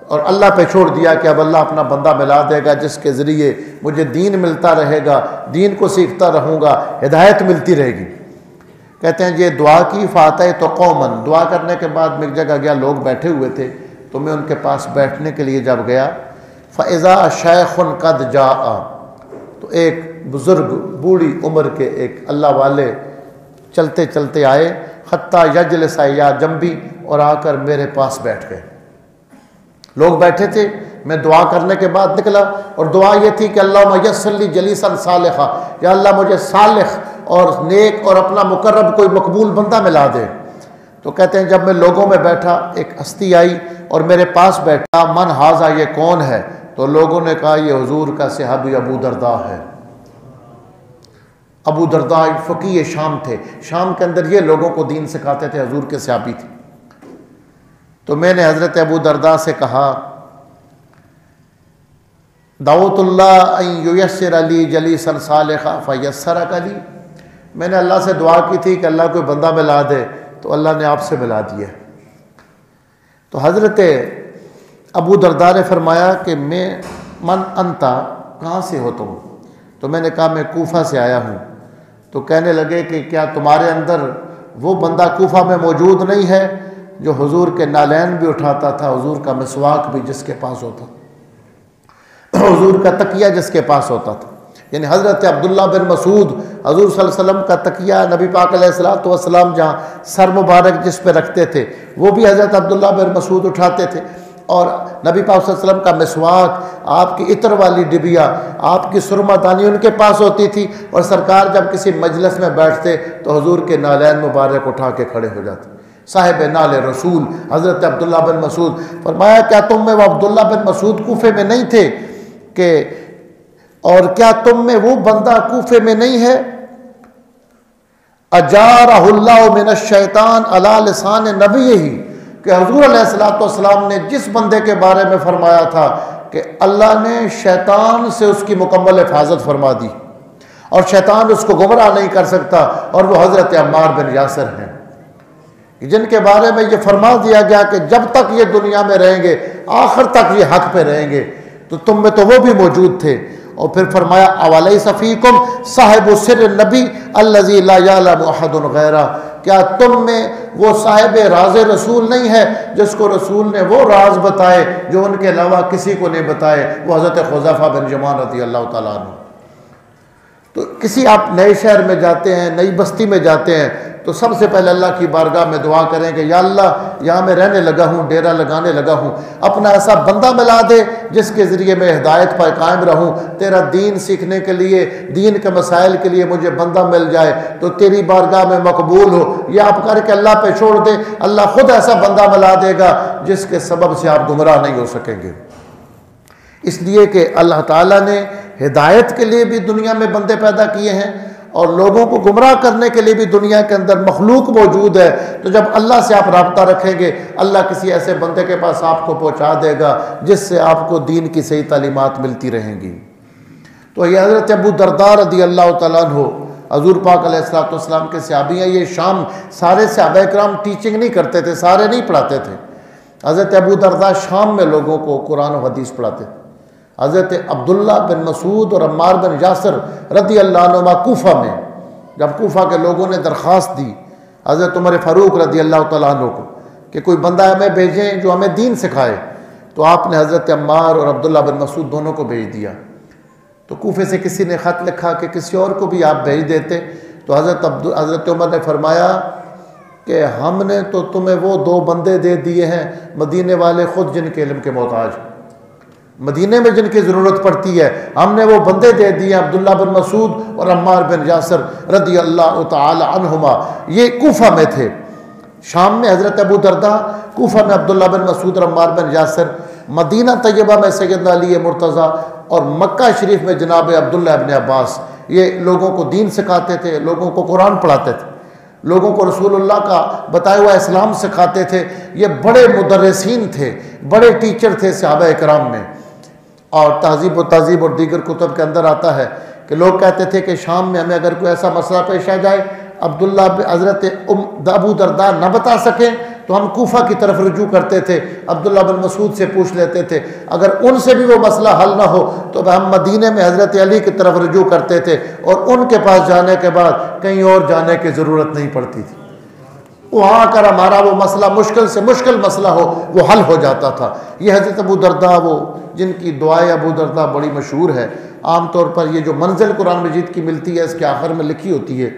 B: اور اللہ پہ چھوڑ دیا کہ اب اللہ اپنا بندہ ملا دے گا جس کے ذریعے مجھے دین ملتا رہے گا، دین کو سیکھتا رہوں گا، ہدایت ملتی رہے گی۔ کہتے ہیں یہ دعا کی فاتح تو قومن، دعا کرنے کے بعد میں ایک جگہ گیا، لوگ بیٹھے ہوئے تھے تو میں ان کے پاس بیٹھنے کے لیے جب گیا فَإِذَا شَيْخٌ قَدْ جَاءَ، تو ایک بزرگ بوڑھی عمر کے ایک اللہ والے چلتے چلتے آئے، حتیٰ یجلس یا جنبی، اور آ کر میرے پاس بیٹھ گئے۔ لوگ بیٹھے تھے، میں دعا کرنے کے بعد نکلا اور دعا یہ تھی کہ اللہم یسر لی جلیسا صالحا، یا اللہ مجھے صالح اور نیک اور اپنا مقرب کوئی مقبول بندہ ملا دے۔ تو کہتے ہیں جب میں لوگوں میں بیٹھا ایک ہستی آئی اور میرے پاس بیٹھا، من ہاذا، یہ کون ہے؟ تو لوگوں نے کہا یہ حضور کا صحابی ابو درداء ہے۔ ابو درداء فقیہ شام تھے، شام کے اندر یہ لوگوں کو دین سکھاتے تھے، حضور کے صحابی تھے۔ تو میں نے حضرت ابو درداء سے کہا دعوت اللہ ان یسر لی جلیسا صالحا فیسرک لی، میں نے اللہ سے دعا کی تھی کہ اللہ کوئی بندہ ملا دے تو اللہ نے آپ سے ملا دیا۔ تو حضرت ابو درداء نے فرمایا کہ میں من انتا، کہاں سے ہو تم؟ تو میں نے کہا میں کوفہ سے آیا ہوں۔ تو کہنے لگے کہ کیا تمہارے اندر وہ بندہ کوفہ میں موجود نہیں ہے جو حضور کے نالین بھی اٹھاتا تھا، حضور کا مسواک بھی جس کے پاس ہوتا تھا، حضور کا تکیہ جس کے پاس ہوتا تھا؟ یعنی حضرت عبداللہ بن مسعود حضور صلی اللہ علیہ وسلم کا تکیہ، نبی پاک علیہ السلام جہاں سر مبارک جس پہ رکھتے تھے وہ بھی حضرت عبداللہ بن مسعود اٹھاتے تھے، اور نبی پاک صلی اللہ علیہ وسلم کا مسواک، آپ کی عطر والی ڈبیا، آپ کی سرما دانی ان کے پاس ہوتی تھی، اور سرکار جب کسی مجلس میں بیٹھتے تو حضور کے نالین مبارک اٹھا کے کھڑے ہو جاتے۔ صاحب نال رسول حضرت عبداللہ بن مسعود، فرمایا کیا تم میں وہ عبداللہ بن مسعود کوفے میں نہیں تھے کہ، اور کیا تم میں وہ بندہ کوفے میں نہیں ہے اجارہ اللہ من الشیطان علی لسان نبیہ، کہ حضور علیہ السلام نے جس بندے کے بارے میں فرمایا تھا کہ اللہ نے شیطان سے اس کی مکمل حفاظت فرما دی اور شیطان اس کو گمراہ نہیں کر سکتا، اور وہ حضرت عمار بن یاسر ہیں جن کے بارے میں یہ فرما دیا گیا کہ جب تک یہ دنیا میں رہیں گے آخر تک یہ حق پہ رہیں گے، تو تم میں تو وہ بھی موجود تھے۔ اور پھر فرمایا اولیس فیکم صاحب سر النبی الذی لا یعلم احد غیرہ، کیا تم میں وہ صاحب راز رسول نہیں ہے جس کو رسول نے وہ راز بتائے جو ان کے علاوہ کسی کو نہیں بتائے، وہ حضرت حذیفہ بن یمان رضی اللہ تعالیٰ عنہ۔ تو کسی آپ نئے شہر میں جاتے ہیں، نئی بستی میں جاتے ہیں، تو سب سے پہلے اللہ کی بارگاہ میں دعا کریں کہ یا اللہ یہاں میں رہنے لگا ہوں، ڈیرا لگانے لگا ہوں، اپنا ایسا بندہ ملا دے جس کے ذریعے میں ہدایت پر قائم رہوں، تیرا دین سیکھنے کے لیے، دین کے مسائل کے لیے مجھے بندہ مل جائے تو تیری بارگاہ میں مقبول ہو۔ یہ آپ کر کے اللہ پہ چھوڑ دیں، اللہ خود ایسا بندہ ملا دے گا جس کے سبب سے آپ گمراہ نہیں ہو سکیں گے۔ اس لیے کہ اللہ تعالیٰ نے ہدایت کے لیے بھی دنیا میں بندے پیدا کیے ہیں اور لوگوں کو گمراہ کرنے کے لیے بھی دنیا کے اندر مخلوق موجود ہے۔ تو جب اللہ سے آپ رابطہ رکھیں گے، اللہ کسی ایسے بندے کے پاس آپ کو پہنچا دے گا جس سے آپ کو دین کی صحیح تعلیمات ملتی رہیں گی۔ تو یہ حضرت ابو درداء رضی اللہ تعالیٰ عنہ حضور پاک علیہ الصلوۃ والسلام کے صحابی ہیں۔ یہ شام سارے صحابہ کرام ٹیچنگ نہیں کرتے تھے، سارے نہیں پڑھاتے تھے۔ حضرت ابو درداء شام میں لوگوں کو قرآن و حدیث پڑھاتے تھے۔ حضرت عبداللہ بن مسعود اور عمار بن یاسر رضی اللہ عنہما کوفہ میں، جب کوفہ کے لوگوں نے درخواست دی حضرت عمر فاروق رضی اللہ تعالیٰ عنہ کو کہ کوئی بندہ ہمیں بھیجیں جو ہمیں دین سکھائے، تو آپ نے حضرت عمار اور عبداللہ بن مسعود دونوں کو بھیج دیا۔ تو کوفے سے کسی نے خط لکھا کہ کسی اور کو بھی آپ بھیج دیتے، تو حضرت عمر نے فرمایا کہ ہم نے تو تمہیں وہ 2 بندے دے دیے ہیں مدینے والے خود جن کے علم کے محتاج، مدینے میں جن کی ضرورت پڑتی ہے، ہم نے وہ بندے دے دیے عبداللہ بن مسعود اور عمار بن یاسر رضی اللہ تعالی عنہما۔ یہ کوفہ میں تھے، شام میں حضرت ابو درداء، کوفہ میں عبداللہ بن مسعود اور عمار بن یاسر، مدینہ طیبہ میں سیدنا علی مرتضیٰ، اور مکہ شریف میں جناب عبداللہ ابن عباس۔ یہ لوگوں کو دین سکھاتے تھے، لوگوں کو قرآن پڑھاتے تھے، لوگوں کو رسول اللہ کا بتایا ہوا اسلام سکھاتے تھے۔ یہ بڑے مدرسین تھے، بڑے ٹیچر تھے صحابہ کرام میں۔ اور تہذیب و تہذیب اور دیگر کتب کے اندر آتا ہے کہ لوگ کہتے تھے کہ شام میں ہمیں اگر کوئی ایسا مسئلہ پیش آ جائے، حضرت ابو درداء نہ بتا سکیں تو ہم کوفہ کی طرف رجوع کرتے تھے، عبداللہ بن مسعود سے پوچھ لیتے تھے، اگر ان سے بھی وہ مسئلہ حل نہ ہو تو ہم مدینے میں حضرت علی کی طرف رجوع کرتے تھے، اور ان کے پاس جانے کے بعد کہیں اور جانے کی ضرورت نہیں پڑتی تھی۔ وہاں کر ہمارا وہ مسئلہ مشکل سے مشکل مسئلہ ہو وہ حل ہو جاتا تھا۔ یہ حضرت ابو درداء، وہ جن کی دعائے ابو درداء بڑی مشہور ہے، عام طور پر یہ جو منزل قرآن مجید کی ملتی ہے اس کے آخر میں لکھی ہوتی ہے،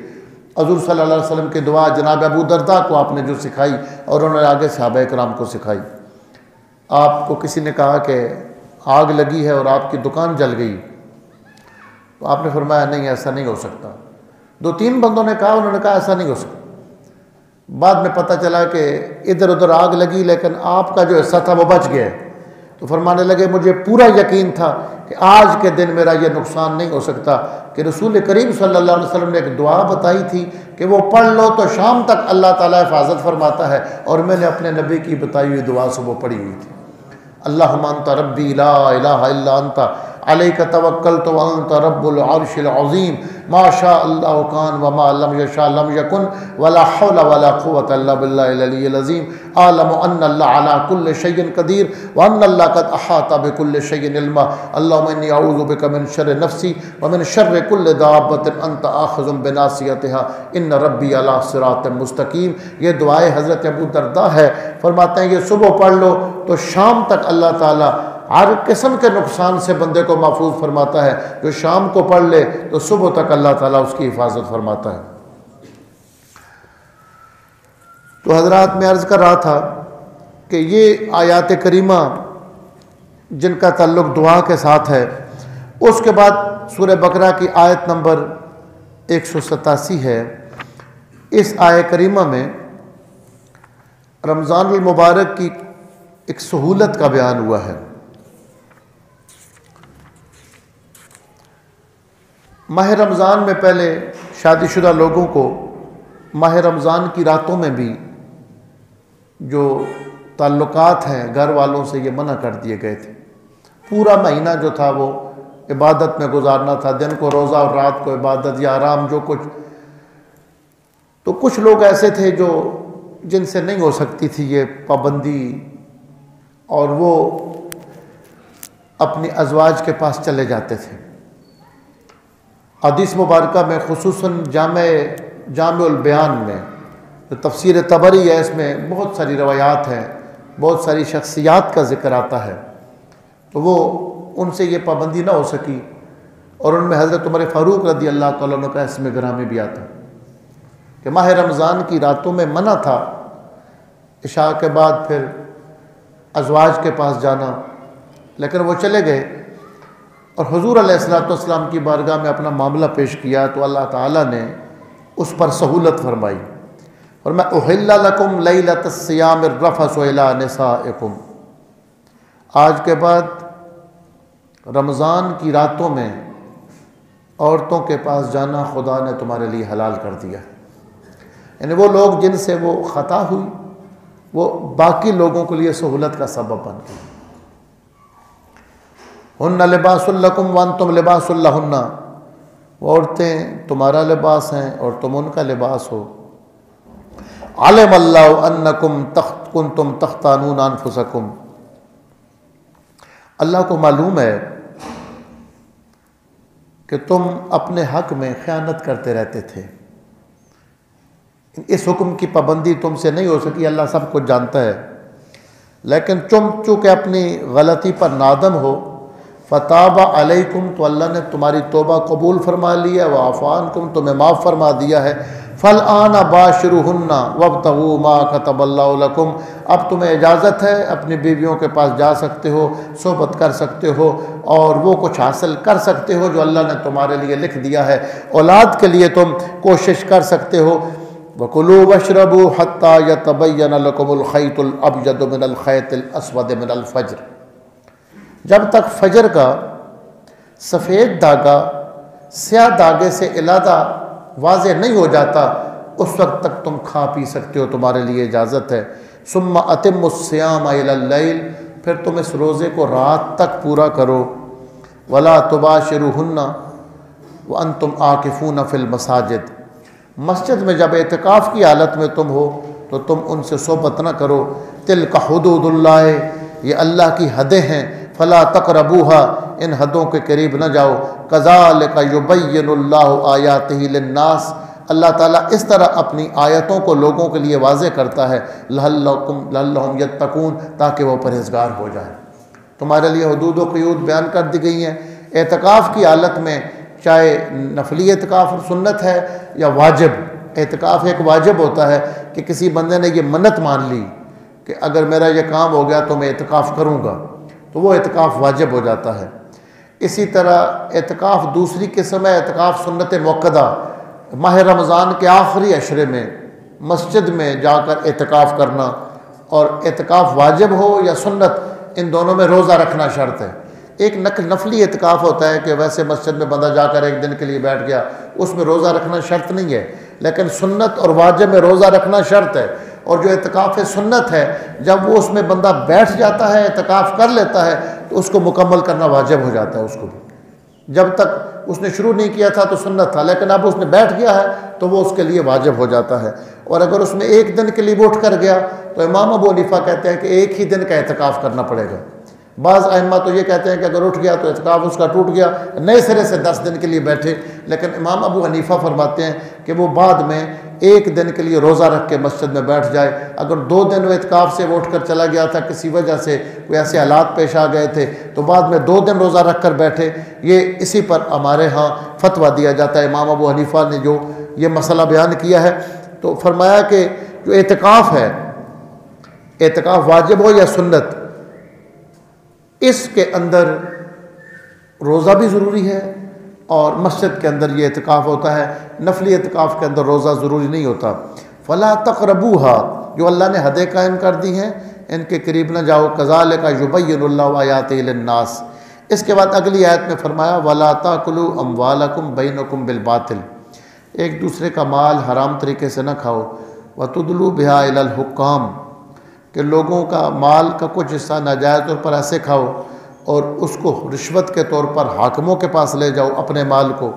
B: حضور صلی اللہ علیہ وسلم کی دعا جناب ابو درداء کو آپ نے جو سکھائی اور انہوں نے آگے صحابہ کرام کو سکھائی۔ آپ کو کسی نے کہا کہ آگ لگی ہے اور آپ کی دکان جل گئی، تو آپ نے فرمایا نہیں ایسا نہیں ہو سکتا۔ 2-3 بندوں نے کہا، انہوں نے کہا ایسا نہیں ہو سکتا۔ بعد میں پتہ چلا کہ ادھر ادھر آگ لگی لیکن آپ کا جو حصہ تھا وہ بچ گیا۔ تو فرمانے لگے مجھے پورا یقین تھا کہ آج کے دن میرا یہ نقصان نہیں ہو سکتا، کہ رسول کریم صلی اللہ علیہ وسلم نے ایک دعا بتائی تھی کہ وہ پڑھ لو تو شام تک اللہ تعالیٰ حفاظت فرماتا ہے، اور میں نے اپنے نبی کی بتائی ہوئی دعا سے وہ پڑھی ہوئی تھی۔ اللہم انت ربی لا الہ الا انت علیک توکلت وانت رب العرش العظیم ما شاء اللہ کان وما لم یشاء لم یکن ولا حول ولا قوة الا باللہ العلی العظیم اعلم ان اللہ علی کل شیء قدیر وان اللہ قد احاط بكل شیء علما اللہم انی اعوذ بک من شر نفسی ومن شر کل دابۃ انت آخذ بناصیتها ان ربی علی صراط مستقیم۔ یہ دعائے حضرت ابو درداء ہے، فرماتے ہیں یہ صبح پڑھ لو تو شام تک اللہ تعالیٰ ہر قسم کے نقصان سے بندے کو محفوظ فرماتا ہے۔ جو شام کو پڑھ لے تو صبح تک اللہ تعالیٰ اس کی حفاظت فرماتا ہے۔ تو حضرات میں عرض کر رہا تھا کہ یہ آیات کریمہ جن کا تعلق دعا کے ساتھ ہے، اس کے بعد سورہ بقرہ کی آیت نمبر 187 ہے۔ اس آیت کریمہ میں رمضان المبارک کی ایک سہولت کا بیان ہوا ہے۔ ماہ رمضان میں پہلے شادی شدہ لوگوں کو ماہ رمضان کی راتوں میں بھی جو تعلقات ہیں گھر والوں سے یہ منع کر دیے گئے تھے۔ پورا مہینہ جو تھا وہ عبادت میں گزارنا تھا، دن کو روزہ اور رات کو عبادت یا آرام جو کچھ. تو کچھ لوگ ایسے تھے جو جن سے نہیں ہو سکتی تھی یہ پابندی، اور وہ اپنی ازواج کے پاس چلے جاتے تھے. حدیث مبارکہ میں خصوصاً جامع البیان میں جو تفسیر طبری ہے، اس میں بہت ساری روایات ہیں، بہت ساری شخصیات کا ذکر آتا ہے. تو وہ ان سے یہ پابندی نہ ہو سکی، اور ان میں حضرت عمر فاروق رضی اللہ تعالیٰ عنہ کا اسم گرامی بھی آتا کہ ماہ رمضان کی راتوں میں منع تھا عشاء کے بعد پھر ازواج کے پاس جانا، لیکن وہ چلے گئے اور حضور علیہ السلام کی بارگاہ میں اپنا معاملہ پیش کیا تو اللہ تعالیٰ نے اس پر سہولت فرمائی. اور میں احل لکم لیلۃ الصیام الرفث الی نسائکم، آج کے بعد رمضان کی راتوں میں عورتوں کے پاس جانا خدا نے تمہارے لیے حلال کر دیا. یعنی وہ لوگ جن سے وہ خطا ہوئی وہ باقی لوگوں کے لیے سہولت کا سبب بن گئی. ہن لباس لکم وانتم لباس لہن، وہ عورتیں تمہارا لباس ہیں اور تم ان کا لباس ہو. علم اللہ انکم کنتم تختانون انفسکم، اللہ کو معلوم ہے کہ تم اپنے حق میں خیانت کرتے رہتے تھے. اس حکم کی پابندی تم سے نہیں ہو سکی، اللہ سب کچھ جانتا ہے، لیکن چونکہ اپنی غلطی پر نادم ہو، فتاب علیکم، تو اللہ نے تمہاری توبہ قبول فرما لیا، وعفی عنکم، تمہیں معاف فرما دیا ہے. فالآن باشروہن وابتغوا ما کتب اللہ لکم، اب تمہیں اجازت ہے اپنی بیویوں کے پاس جا سکتے ہو، صحبت کر سکتے ہو اور وہ کچھ حاصل کر سکتے ہو جو اللہ نے تمہارے لیے لکھ دیا ہے. اولاد کے لیے تم کوشش کر سکتے ہو. وَكُلُوا وَاشْرَبُوا حَتَّى يَتَبَيَّنَ لَكُمُ الْخَيْطُ الْأَبْيَضُ مِنَ الْخَيْطِ الْأَسْوَدِ مِنَ الْفَجْرِ، جب تک فجر کا سفید دھاگا سیاہ دھاگے سے علیحدہ واضح نہیں ہو جاتا، اس وقت تک تم کھا پی سکتے ہو، تمہارے لیے اجازت ہے. ثُمَّ أَتِمُّوا الصِّيَامَ إِلَى اللَّيْلِ، پھر تم اس روزے کو رات تک پورا کرو. وَلَا تُبَاشِرُوهُنَّ وَأَنْتُمْ عَاكِفُونَ فِي الْمَسَاجِدِ، مسجد میں جب اعتکاف کی حالت میں تم ہو تو تم ان سے صحبت نہ کرو. تِلْكَ حُدُودُ اللَّهِ، یہ اللہ کی حدیں ہیں. فَلَا تَقْرَبُوهَا، ان حدوں کے قریب نہ جاؤ. كَذَلِكَ يُبَيِّنُ اللَّهُ آيَاتِهِ لِلنَّاسِ، اللہ تعالیٰ اس طرح اپنی آیتوں کو لوگوں کے لیے واضح کرتا ہے. لَعَلَّهُمْ يَتَّقُونَ، تاکہ وہ پرہیزگار ہو جائیں. تمہارے لیے حدود و قیود بیان کر دی گئی ہیں. اعتکاف کی حالت میں چاہے نفلی اعتکاف سنت ہے یا واجب، اعتکاف ایک واجب ہوتا ہے کہ کسی بندے نے یہ منت مان لی کہ اگر میرا یہ کام ہو گیا تو میں اعتکاف کروں گا، تو وہ اعتکاف واجب ہو جاتا ہے. اسی طرح اعتکاف دوسری قسم ہے اعتکاف سنت موقدہ، ماہ رمضان کے آخری عشرے میں مسجد میں جا کر اعتکاف کرنا. اور اعتکاف واجب ہو یا سنت، ان دونوں میں روزہ رکھنا شرط ہے. ایک نفلی اعتکاف ہوتا ہے کہ ویسے مسجد میں بندہ جا کر ایک دن کے لیے بیٹھ گیا، اس میں روزہ رکھنا شرط نہیں ہے، لیکن سنت اور واجب میں روزہ رکھنا شرط ہے. اور جو اعتکاف سنت ہے، جب وہ اس میں بندہ بیٹھ جاتا ہے، اعتکاف کر لیتا ہے، تو اس کو مکمل کرنا واجب ہو جاتا ہے. اس کو بھی جب تک اس نے شروع نہیں کیا تھا تو سنت تھا، لیکن اب اس نے بیٹھ گیا ہے تو وہ اس کے لیے واجب ہو جاتا ہے. اور اگر اس میں ایک دن کے لیے وہ اٹھ کر گیا تو امام ابو حنیفہ کہتے ہیں کہ ایک ہی دن کا اعتکاف کرنا پڑے گا. بعض ائمہ تو یہ کہتے ہیں کہ اگر اٹھ گیا تو اعتکاف اس کا ٹوٹ گیا، نئے سرے سے 10 دن کے لیے بیٹھے. لیکن امام ابو حنیفہ فرماتے ہیں کہ وہ بعد میں ایک دن کے لیے روزہ رکھ کے مسجد میں بیٹھ جائے. اگر 2 دن وہ اعتکاف سے وہ اٹھ کر چلا گیا تھا، کسی وجہ سے کوئی ایسے حالات پیش آ گئے تھے، تو بعد میں 2 دن روزہ رکھ کر بیٹھے. یہ اسی پر ہمارے ہاں فتویٰ دیا جاتا ہے. امام ابو حنیفہ نے جو یہ مسئلہ بیان کیا ہے تو فرمایا کہ جو اعتکاف ہے، اعتکاف واجب ہو یا سنت، اس کے اندر روزہ بھی ضروری ہے اور مسجد کے اندر یہ اعتکاف ہوتا ہے. نفلی اعتکاف کے اندر روزہ ضروری نہیں ہوتا. فلا تقربوها، جو اللہ نے حدیں قائم کر دی ہیں ان کے قریب نہ جاؤ. کذالک یبین اللہ آیاتہ للناس. اس کے بعد اگلی آیت میں فرمایا ولا تاکلوا اموالکم بینکم بالباطل، ایک دوسرے کا مال حرام طریقے سے نہ کھاؤ. وتدلوا بها الی الحکام، کہ لوگوں کا مال کا کچھ حصہ ناجائز طور پر ایسے کھاؤ. اور اس کو رشوت کے طور پر حاکموں کے پاس لے جاؤ اپنے مال کو.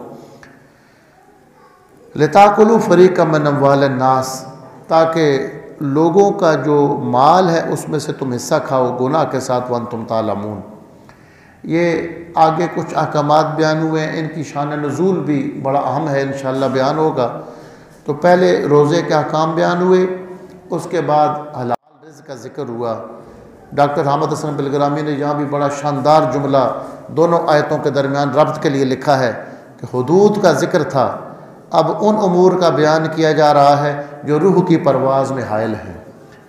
B: لِتَأْكُلُوا فَرِيقًا مِّنْ أَمْوَالِ النَّاسِ، تاکہ لوگوں کا جو مال ہے اس میں سے تم حصہ کھاؤ گناہ کے ساتھ وَأَنْتُمْ تَعْلَمُونَ. یہ آگے کچھ احکامات بیان ہوئے ہیں، ان کی شان نزول بھی بڑا اہم ہے، انشاءاللہ بیان ہوگا. تو پہلے روزے کے احکام بیان ہوئے، اس کے بعد حلال رزق کا ذکر ہوا. ڈاکٹر حامد حسن بلگرامی نے یہاں بھی بڑا شاندار جملہ دونوں آیتوں کے درمیان ربط کے لیے لکھا ہے کہ حدود کا ذکر تھا، اب ان امور کا بیان کیا جا رہا ہے جو روح کی پرواز میں حائل ہیں.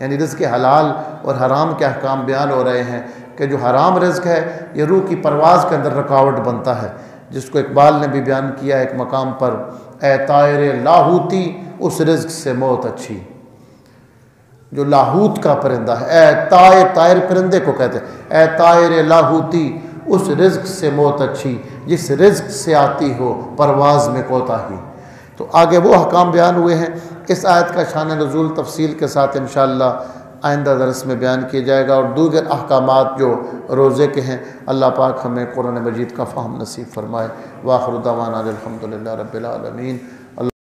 B: یعنی رزق حلال اور حرام کے احکام بیان ہو رہے ہیں کہ جو حرام رزق ہے یہ روح کی پرواز کے اندر رکاوٹ بنتا ہے، جس کو اقبال نے بھی بیان کیا ایک مقام پر، اے طائر لاہوتی اس رزق سے موت اچھی. جو لاہوت کا پرندہ ہے، اے طائر پرندے کو کہتے ہیں، اے طائر لاہوتی اس رزق سے موت اچھی جس رزق سے آتی ہو پرواز میں کوتاہی. تو آگے وہ احکام بیان ہوئے ہیں. اس آیت کا شان نزول تفصیل کے ساتھ انشاءاللہ آئندہ درس میں بیان کیا جائے گا، اور دیگر احکامات جو روزے کے ہیں. اللہ پاک ہمیں قرآن مجید کا فہم نصیب فرمائے. وآخر دعوانا الحمدللہ رب العالمین.